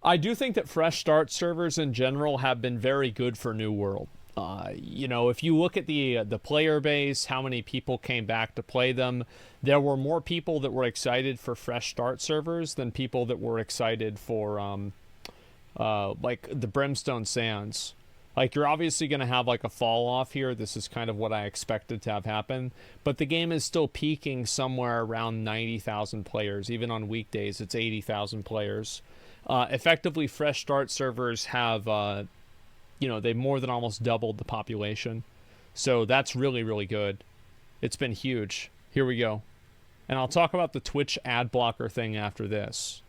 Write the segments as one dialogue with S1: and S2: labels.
S1: I do think that fresh start servers in general have been very good for New World. You know, if you look at the player base, how many people came back to play them, there were more people that were excited for fresh start servers than people that were excited for like the Brimstone Sands. Like, you're obviously going to have like a fall off here. This is kind of what I expected to have happen. But the game is still peaking somewhere around 90,000 players. Even on weekdays, it's 80,000 players. Effectively, fresh start servers have, you know, they've more than almost doubled the population. So that's really, really good. It's been huge. Here we go. And I'll talk about the Twitch ad blocker thing after this.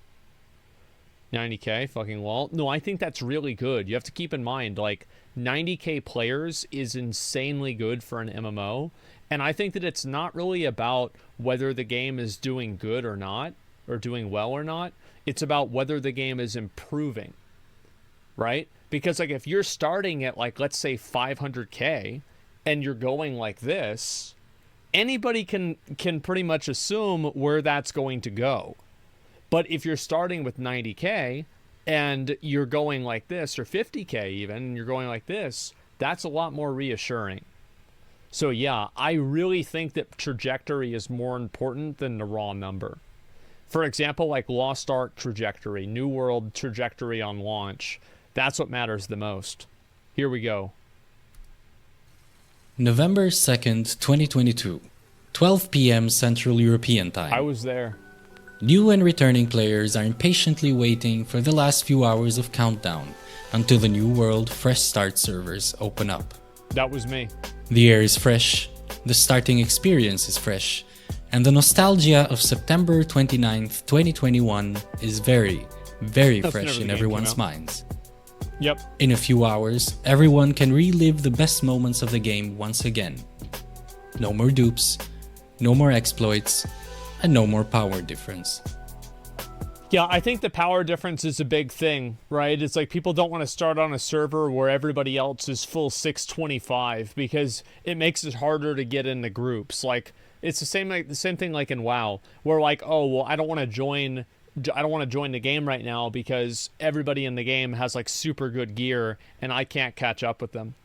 S1: 90K, fucking lol. No, I think that's really good. You have to keep in mind, like, 90K players is insanely good for an MMO. And I think that it's not really about whether the game is doing good or not, or doing well or not. It's about whether the game is improving, right? Because, like, if you're starting at, like, let's say 500K, and you're going like this, anybody can pretty much assume where that's going to go. But if you're starting with 90K and you're going like this, or 50K even, and you're going like this, that's a lot more reassuring. So yeah, I really think that trajectory is more important than the raw number. For example, like Lost Ark trajectory, New World trajectory on launch, that's what matters the most. Here we go.
S2: November 2nd, 2022, 12 p.m. Central European Time.
S1: I was there.
S2: New and returning players are impatiently waiting for the last few hours of countdown until the New World Fresh Start servers open up.
S1: That was me.
S2: The air is fresh, the starting experience is fresh, and the nostalgia of September 29th, 2021 is very, very fresh in everyone's minds.
S1: Yep.
S2: In a few hours, everyone can relive the best moments of the game once again. No more dupes, no more exploits, and no more power difference.
S1: Yeah, I think the power difference is a big thing, right? It's like people don't want to start on a server where everybody else is full 625 because it makes it harder to get into groups. Like, it's the same thing like in WoW, where like, oh, well, I don't want to join the game right now because everybody in the game has like super good gear and I can't catch up with them.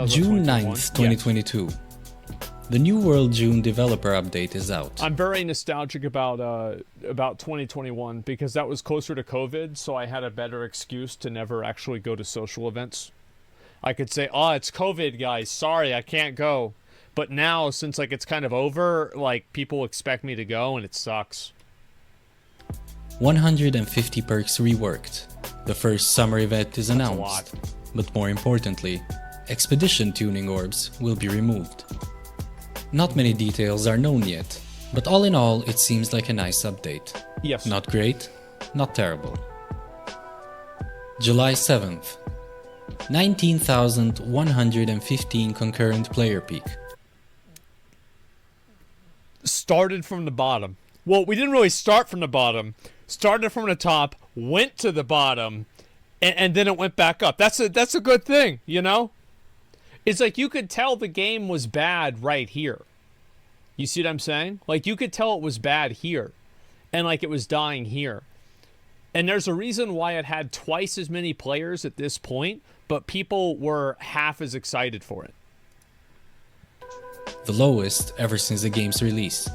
S2: June 9th, 2022. Yeah. The New World June developer update is out.
S1: I'm very nostalgic about 2021 because that was closer to COVID, so I had a better excuse to never actually go to social events. I could say, "Oh, it's COVID, guys. Sorry, I can't go." But now, since like it's kind of over, like people expect me to go, and it sucks.
S2: 150 perks reworked. The first summer event is announced, but more importantly, expedition tuning orbs will be removed. Not many details are known yet, but all in all, it seems like a nice update.
S1: Yes.
S2: Not great, not terrible. July 7th. 19,115 concurrent player peak.
S1: Started from the bottom. Well, we didn't really start from the bottom. Started from the top, went to the bottom, and then it went back up. That's a good thing, you know? It's like you could tell the game was bad right here. You see what I'm saying? Like you could tell it was bad here. And like it was dying here. And there's a reason why it had twice as many players at this point, but people were half as excited for it.
S2: The lowest ever since the game's release.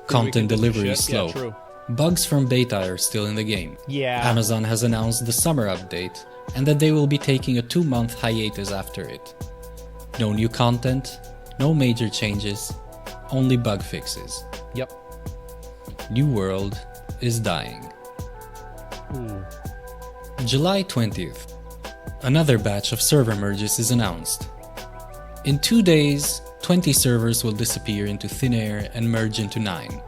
S2: Content delivery is slow.
S1: Yeah, true.
S2: Bugs from beta are still in the game.
S1: Yeah.
S2: Amazon has announced the summer update and that they will be taking a 2-month hiatus after it. No new content, no major changes, only bug fixes.
S1: Yep.
S2: New World is dying.
S1: Ooh.
S2: July 20th. Another batch of server merges is announced. In 2 days, 20 servers will disappear into thin air and merge into 9.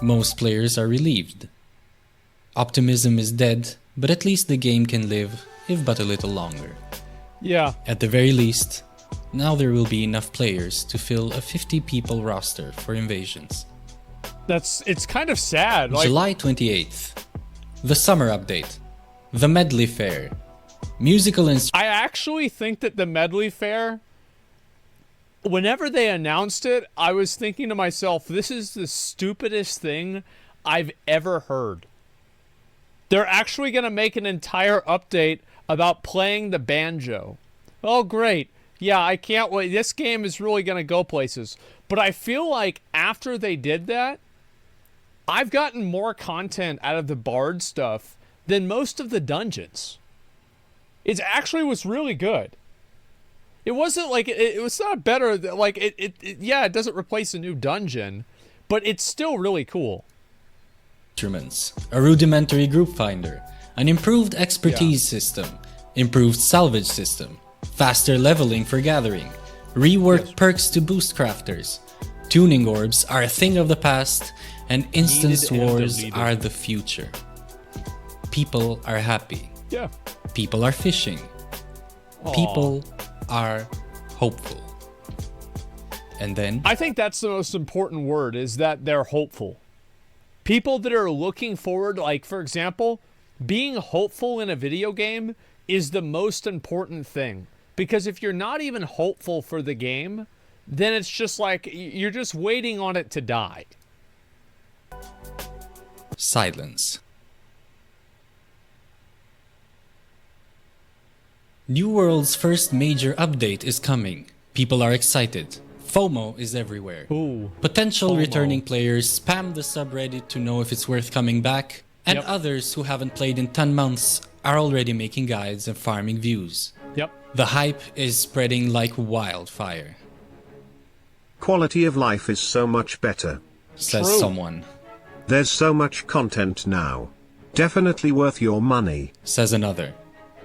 S2: Most players are relieved. Optimism is dead, but at least the game can live, if but a little longer.
S1: Yeah.
S2: At the very least, now there will be enough players to fill a 50-people roster for invasions.
S1: It's kind of sad. Like...
S2: July 28th. The summer update. The Medley Fair. Musical
S1: I actually think that the Medley Fair, whenever they announced it, I was thinking to myself, this is the stupidest thing I've ever heard. They're actually going to make an entire update about playing the banjo. Oh, great. Yeah, I can't wait. This game is really going to go places. But I feel like after they did that, I've gotten more content out of the Bard stuff than most of the dungeons. It actually was really good. It wasn't like, it was not better, like, yeah, it doesn't replace a new dungeon, but it's still really cool.
S2: Instruments, a rudimentary group finder, an improved expertise system, improved salvage system, faster leveling for gathering, reworked perks to boost crafters, tuning orbs are a thing of the past, and instance wars are the future. People are happy.
S1: Yeah.
S2: People are fishing.
S1: Aww.
S2: People are hopeful. And then
S1: I think that's the most important word, is that they're hopeful. People that are looking forward, like, for example, being hopeful in a video game is the most important thing. Because if you're not even hopeful for the game, then it's just like you're just waiting on it to die.
S2: silence. New World's first major update is coming. People are excited. FOMO is everywhere.
S1: Ooh,
S2: Potential
S1: FOMO.
S2: returning players spam the subreddit to know if it's worth coming back, and
S1: Yep.
S2: others who haven't played in 10 months are already making guides and farming views.
S1: Yep.
S2: The hype is spreading like wildfire,
S3: Quality of life is so much better.
S2: says
S1: True.
S2: someone,
S3: There's so much content now. Definitely worth your money.
S2: says another,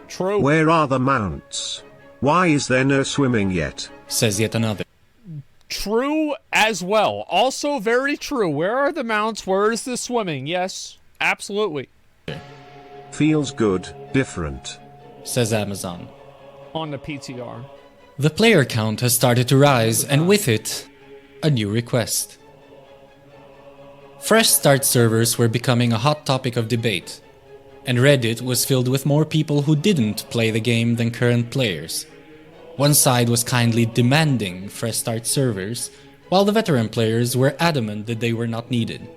S1: True.
S3: Where are the mounts? Why is there no swimming yet?
S2: says yet another.
S1: True as well. Also very true. Where are the mounts? Where is the swimming? Yes, absolutely.
S3: Feels good, different.
S2: Says Amazon.
S1: On the PTR.
S2: The player count has started to rise, and with it, a new request. Fresh start servers were becoming a hot topic of debate, and Reddit was filled with more people who didn't play the game than current players. One side was kindly demanding fresh start servers, while the veteran players were adamant that they were not needed,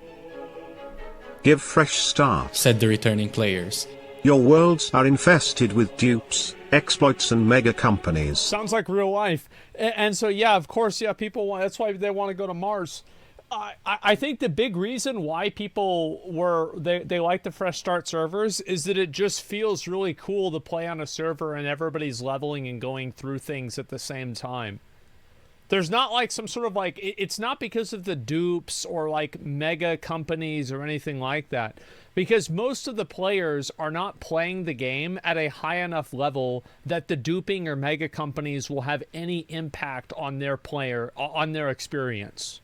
S3: Give fresh start.
S2: said the returning players.
S3: Your worlds are infested with dupes, exploits and mega companies.
S1: Sounds like real life. And so, yeah, of course, yeah, people want, that's why they want to go to Mars. I think the big reason why people they like the fresh start servers is that it just feels really cool to play on a server and everybody's leveling and going through things at the same time. There's not like some sort of like, it's not because of the dupes or like mega companies or anything like that. Because most of the players are not playing the game at a high enough level that the duping or mega companies will have any impact on their player, on their experience.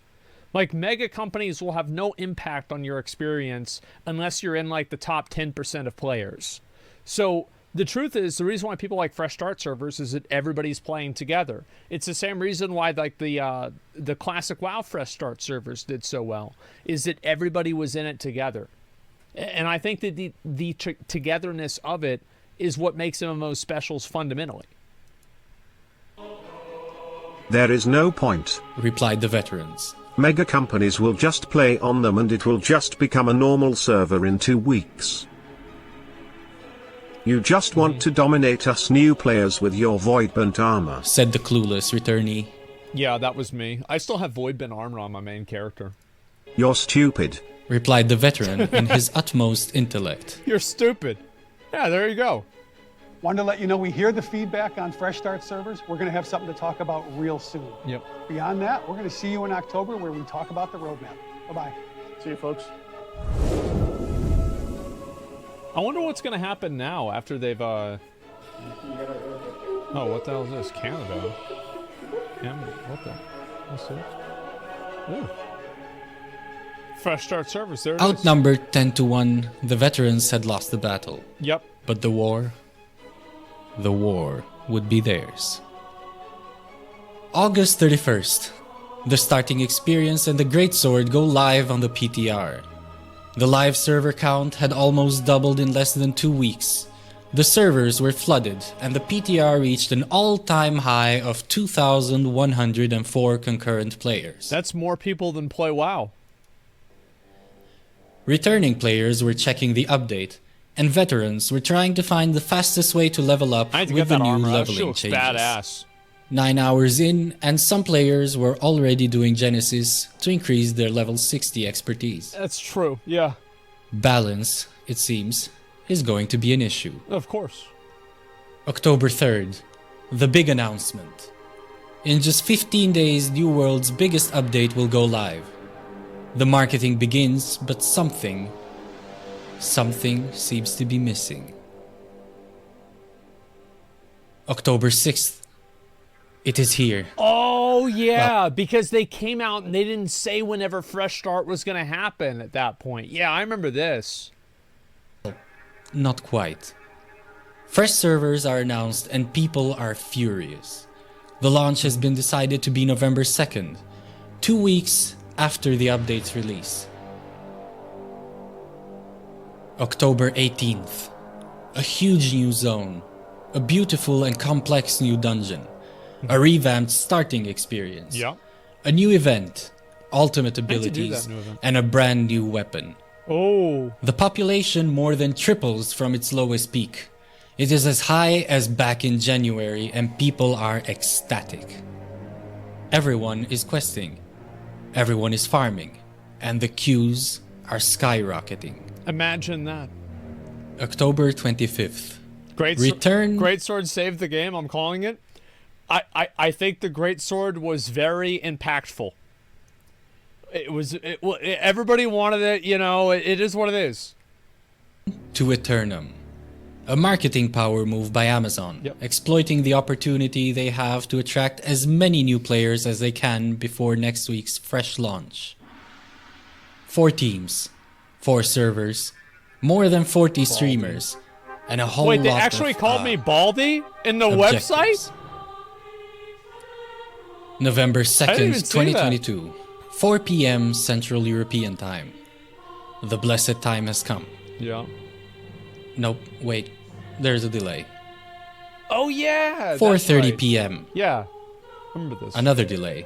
S1: Like, mega companies will have no impact on your experience unless you're in, like, the top 10% of players. So, the truth is, the reason why people like fresh start servers is that everybody's playing together. It's the same reason why, like, the classic WoW fresh start servers did so well, is that everybody was in it together. And I think that the togetherness of it is what makes them most specials fundamentally.
S3: There is no point.
S2: Replied the veterans.
S3: Mega companies will just play on them and it will just become a normal server in 2 weeks. You just want to dominate us new players with your Voidbent armor,
S2: Said the clueless returnee.
S1: Yeah, that was me. I still have Voidbent armor on my main character.
S3: You're stupid.
S2: Replied the veteran in his utmost intellect.
S1: You're stupid. Yeah, there you go.
S4: Wanted to let you know we hear the feedback on Fresh Start servers. We're going to have something to talk about real soon.
S1: Yep.
S4: Beyond that, we're going to see you in October where we talk about the roadmap. Bye-bye.
S5: See you, folks.
S1: I wonder what's going to happen now after they've, Oh, what the hell is this? Canada? What the? What's this? Ooh. Fresh start servers, there it is.
S2: Outnumbered 10 to 1, the veterans had lost the battle.
S1: Yep.
S2: But the war would be theirs. August 31st. The starting experience and the greatsword go live on the PTR. The live server count had almost doubled in less than 2 weeks. The servers were flooded and the PTR reached an all-time high of 2,104 concurrent players.
S1: That's more people than play WoW.
S2: Returning players were checking the update, and veterans were trying to find the fastest way to level up
S1: I need to
S2: with
S1: get
S2: the
S1: that
S2: new
S1: armor. That
S2: leveling
S1: shit looks
S2: changes.
S1: badass.
S2: 9 hours in, and some players were already doing Genesis to increase their level 60 expertise.
S1: That's true, yeah.
S2: Balance, it seems, is going to be an issue.
S1: Of course.
S2: October 3rd, the big announcement. In just 15 days, New World's biggest update will go live. The marketing begins, but something seems to be missing. October 6th. It is here.
S1: Oh, yeah, because they came out and they didn't say whenever Fresh Start was going to happen at that point. Yeah, I remember this.
S2: Not quite. Fresh servers are announced and people are furious. The launch has been decided to be November 2nd, 2 weeks after the update's release. October 18th. A huge new zone. A beautiful and complex new dungeon. A revamped starting experience.
S1: Yeah.
S2: A new event. Ultimate
S1: to do
S2: abilities.
S1: that new event.
S2: And a brand new weapon.
S1: Oh.
S2: The population more than triples from its lowest peak. It is as high as back in January and people are ecstatic. Everyone is questing. Everyone is farming. And the queues are skyrocketing.
S1: Imagine that.
S2: October 25th.
S1: Great Sword saved the game, I'm calling it. I think the Great Sword was very impactful. Everybody wanted it, you know, it is what it is.
S2: To Eternum. A marketing power move by Amazon, exploiting the opportunity they have to attract as many new players as they can before next week's fresh launch. 4 teams, 4 servers, more than 40 streamers, and a whole lot of...
S1: Wait, they actually called me Baldy in the website?
S2: November
S1: I didn't even
S2: 2nd,
S1: see
S2: 2022, 4 p.m. Central European Time. The blessed time has come.
S1: Yeah.
S2: Nope, wait, there's a delay.
S1: Oh yeah.
S2: 4:30 p.m.
S1: Yeah. I remember this.
S2: Another delay.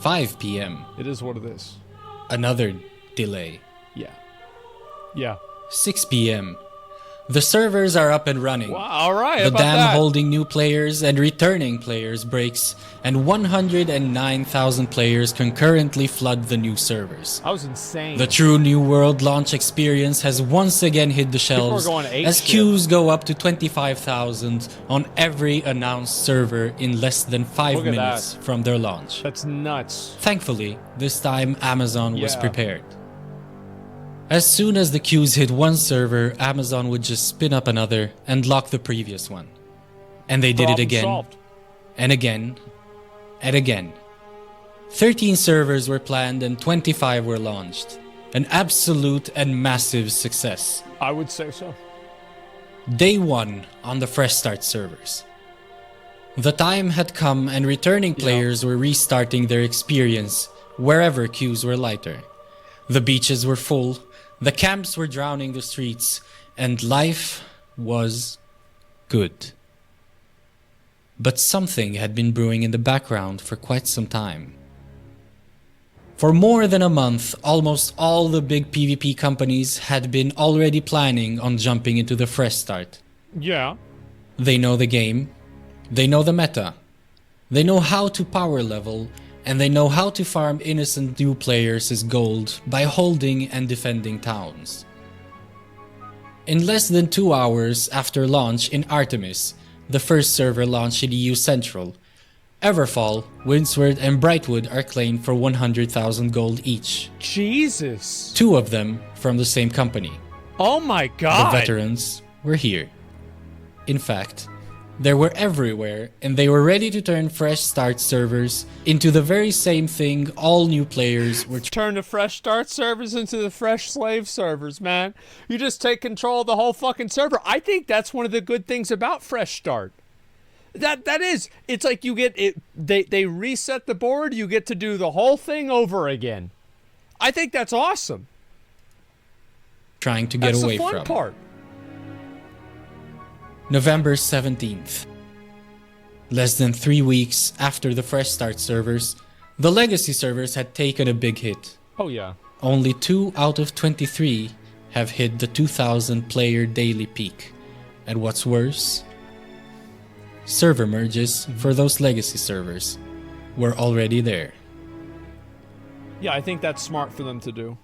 S2: 5 p.m.
S1: It is what it is.
S2: Another delay.
S1: Yeah. Yeah.
S2: 6 p.m. The servers are up and running.
S1: Wow, all right.
S2: The dam holding new players and returning players breaks, and 109,000 players concurrently flood the new servers.
S1: That was insane.
S2: The true New World launch experience has once again hit the shelves as queues go up to 25,000 on every announced server in less than 5 minutes from their launch.
S1: That's nuts.
S2: Thankfully, this time Amazon was prepared. As soon as the queues hit one server, Amazon would just spin up another and lock the previous one. And they did it again, and again, and again. 13 servers were planned and 25 were launched. An absolute and massive success.
S1: I would say so.
S2: Day 1 on the Fresh Start servers. The time had come and returning players were restarting their experience wherever queues were lighter. The beaches were full. The camps were drowning the streets, and life was good. But something had been brewing in the background for quite some time. For more than a month, almost all the big PvP companies had been already planning on jumping into the Fresh Start.
S1: Yeah.
S2: They know the game, they know the meta, they know how to power level, and they know how to farm innocent new players as gold by holding and defending towns. In less than 2 hours after launch in Artemis, the first server launched in EU Central, Everfall, Windsward, and Brightwood are claimed for 100,000 gold each.
S1: Jesus!
S2: 2 of them from the same company.
S1: Oh my god!
S2: The veterans were here. In fact, they were everywhere, and they were ready to turn Fresh Start servers into the very same thing all new players were
S1: turn the Fresh Start servers into the Fresh Slave servers, man. You just take control of the whole fucking server. I think that's one of the good things about Fresh Start. That is, it's like you get it. They reset the board. You get to do the whole thing over again. I think that's awesome.
S2: Trying to get away from.
S1: That's the fun part.
S2: November 17th. Less than 3 weeks after the Fresh Start servers, the legacy servers had taken a big hit.
S1: Oh yeah.
S2: Only 2 out of 23 have hit the 2,000 player daily peak. And what's worse, server merges for those legacy servers were already there.
S1: Yeah, I think that's smart for them to do.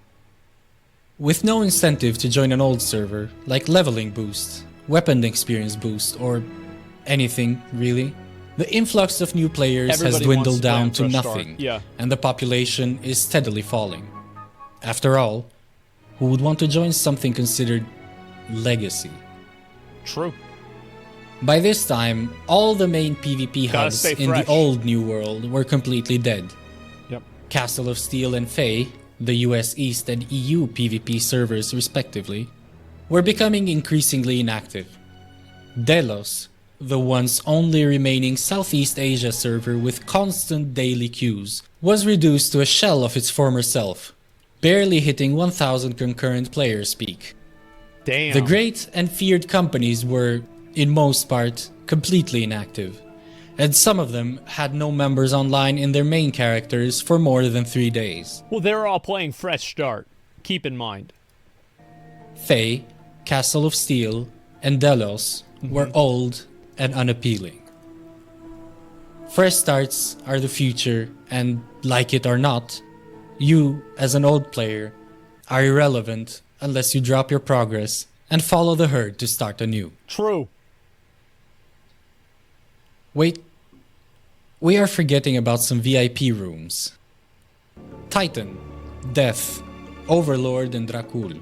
S2: With no incentive to join an old server, like leveling boost, weapon experience boost, or anything really, the influx of new players has
S1: Everybody
S2: dwindled
S1: wants to play
S2: down
S1: on
S2: to
S1: Fresh
S2: nothing,
S1: Start. Yeah.
S2: and the population is steadily falling. After all, who would want to join something considered legacy?
S1: True.
S2: By this time, all the main PvP
S1: Gotta
S2: hubs
S1: stay
S2: in the
S1: fresh.
S2: old New World were completely dead.
S1: Yep.
S2: Castle of Steel and Fae, the US East and EU PvP servers respectively, were becoming increasingly inactive. Delos, the once only remaining Southeast Asia server with constant daily queues, was reduced to a shell of its former self, barely hitting 1,000 concurrent players peak.
S1: Damn.
S2: The great and feared companies were, in most part, completely inactive, and some of them had no members online in their main characters for more than 3 days.
S1: Well, they were all playing Fresh Start. Keep in mind.
S2: Fae, Castle of Steel, and Delos were old and unappealing. Fresh starts are the future, and like it or not, you, as an old player, are irrelevant unless you drop your progress and follow the herd to start anew.
S1: True.
S2: Wait, we are forgetting about some VIP rooms. Titan, Death, Overlord, and Dracul.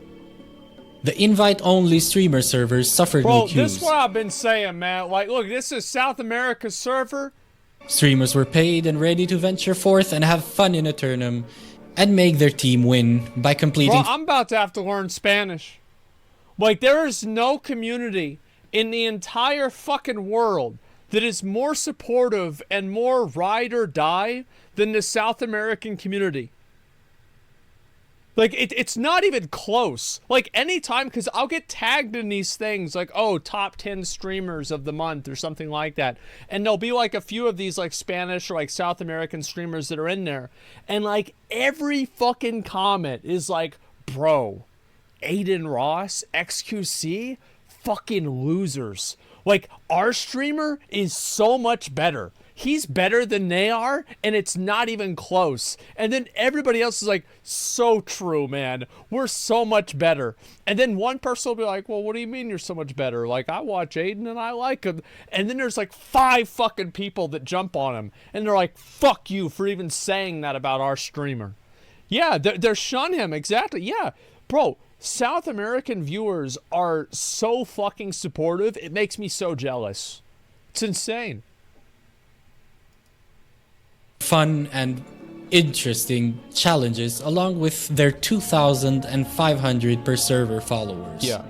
S2: The invite-only streamer servers suffered
S1: Bro,
S2: no queues.
S1: this is what I've been saying, man. Like, look, this is South America's server.
S2: Streamers were paid and ready to venture forth and have fun in Eternum and make their team win by completing...
S1: Bro, I'm about to have to learn Spanish. Like, there is no community in the entire fucking world that is more supportive and more ride or die than the South American community. Like, it's not even close. Like, anytime, because I'll get tagged in these things, like, oh, top 10 streamers of the month or something like that. And there'll be, like, a few of these, like, Spanish or, like, South American streamers that are in there. And, like, every fucking comment is like, bro, Aiden Ross, XQC, fucking losers. Like, our streamer is so much better. He's better than they are, and it's not even close. And then everybody else is like, so true, man. We're so much better. And then one person will be like, well, what do you mean you're so much better? Like, I watch Aiden and I like him. And then there's like 5 fucking people that jump on him. And they're like, fuck you for even saying that about our streamer. Yeah, they're shun him, exactly. Yeah, bro, South American viewers are so fucking supportive. It makes me so jealous. It's insane.
S2: fun and interesting challenges along with their 2,500 per server followers.
S1: Yeah.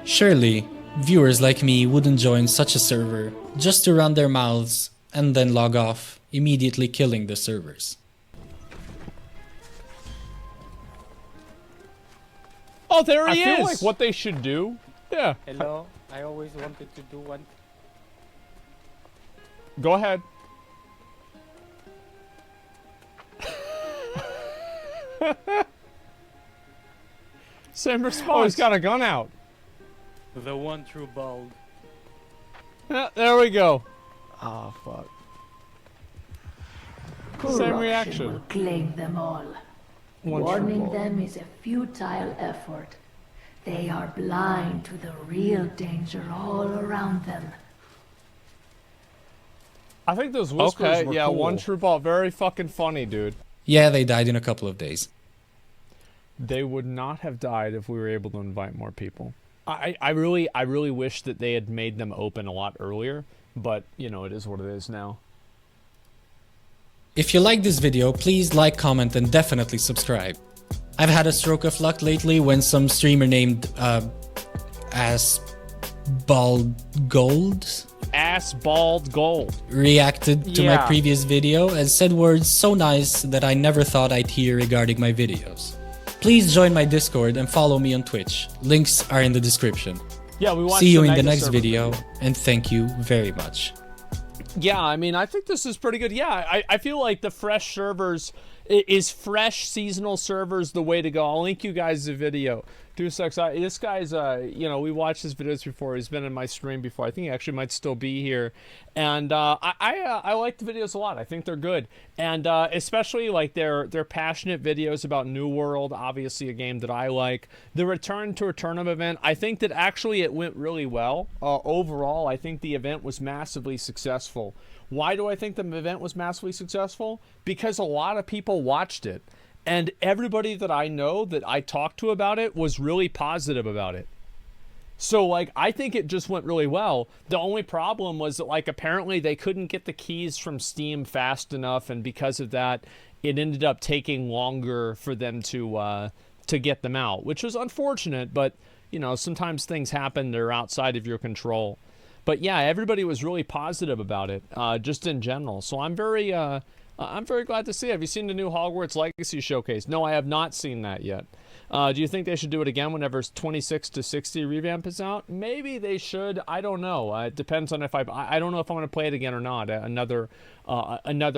S2: Surely, viewers like me wouldn't join such a server just to run their mouths and then log off, immediately killing the servers.
S1: Oh, there he
S5: I
S1: is!
S5: feel like
S1: What they should do. Yeah.
S5: Hello, I always wanted to do one.
S1: Go ahead. Same response. Oh, he's got a gun out.
S5: The one true bald.
S1: Yeah, there we go.
S5: Oh fuck.
S1: Same
S6: Corruption
S1: reaction.
S6: will claim them all.
S1: One
S6: Warning
S1: true
S6: them is a futile effort. They are blind to the real danger all around them.
S1: I think those whispers were
S5: yeah,
S1: cool.
S5: one
S1: true ball. Very fucking funny, dude.
S2: Yeah, they died in a couple of days.
S1: They would not have died if we were able to invite more people. I really wish that they had made them open a lot earlier, but you know, it is what it is now.
S2: If you like this video, please like, comment, and definitely subscribe. I've had a stroke of luck lately when some streamer named Asmongold
S1: Ass bald gold.
S2: reacted to my
S1: Yeah.
S2: previous video and said words so nice that I never thought I'd hear regarding my videos. Please join my Discord and follow me on Twitch. Links are in the description.
S1: Yeah, we watched
S2: See you in the
S1: Mega
S2: next
S1: Server
S2: video, and thank you very much.
S1: Yeah, I mean, I think this is pretty good. Yeah, I feel like the fresh servers, is fresh seasonal servers the way to go. I'll link you guys the video. This guy's, we watched his videos before. He's been in my stream before. I think he actually might still be here. And I like the videos a lot. I think they're good. And especially like they're passionate videos about New World, obviously a game that I like. The Return to Eternum event, I think that actually it went really well. Overall, I think the event was massively successful. Why do I think the event was massively successful? Because a lot of people watched it. And everybody that I know that I talked to about it was really positive about it. So, like, I think it just went really well. The only problem was that, like, apparently they couldn't get the keys from Steam fast enough, and because of that, it ended up taking longer for them to get them out, which was unfortunate, but, you know, sometimes things happen that are outside of your control. But, yeah, everybody was really positive about it, just in general. So I'm very glad to see it. Have you seen the new Hogwarts Legacy Showcase? No, I have not seen that yet. Do you think they should do it again whenever 26 to 60 revamp is out? Maybe they should. I don't know. It depends on if I don't know if I'm going to play it again or not. Another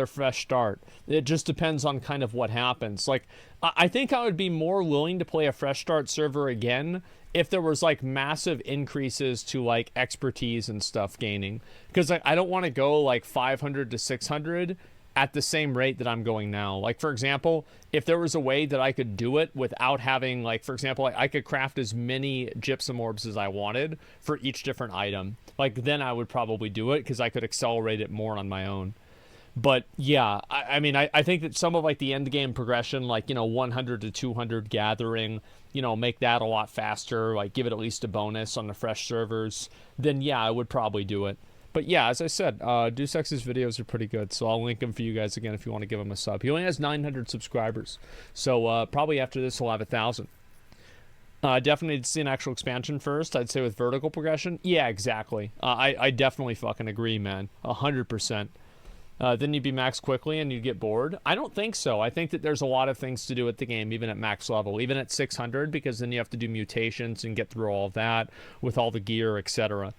S1: fresh start. It just depends on kind of what happens. Like, I think I would be more willing to play a fresh start server again if there was like massive increases to like expertise and stuff gaining. Because like, I don't want to go like 500 to 600 at the same rate that I'm going now. Like, for example, if there was a way that I could do it without having, like, for example, I could craft as many gypsum orbs as I wanted for each different item, like, then I would probably do it because I could accelerate it more on my own. But, yeah, I mean, I think that some of, like, the end game progression, like, 100 to 200 gathering, make that a lot faster, like, give it at least a bonus on the fresh servers, then, yeah, I would probably do it. But yeah, as I said, Deus Ex's videos are pretty good, so I'll link them for you guys again if you want to give him a sub. He only has 900 subscribers, so probably after this he'll have 1,000. Definitely need to see an actual expansion first, I'd say, with vertical progression. Yeah, exactly. I definitely fucking agree, man. 100%. Then you'd be max quickly and you'd get bored. I don't think so. I think that there's a lot of things to do with the game, even at max level, even at 600, because then you have to do mutations and get through all of that with all the gear, etc.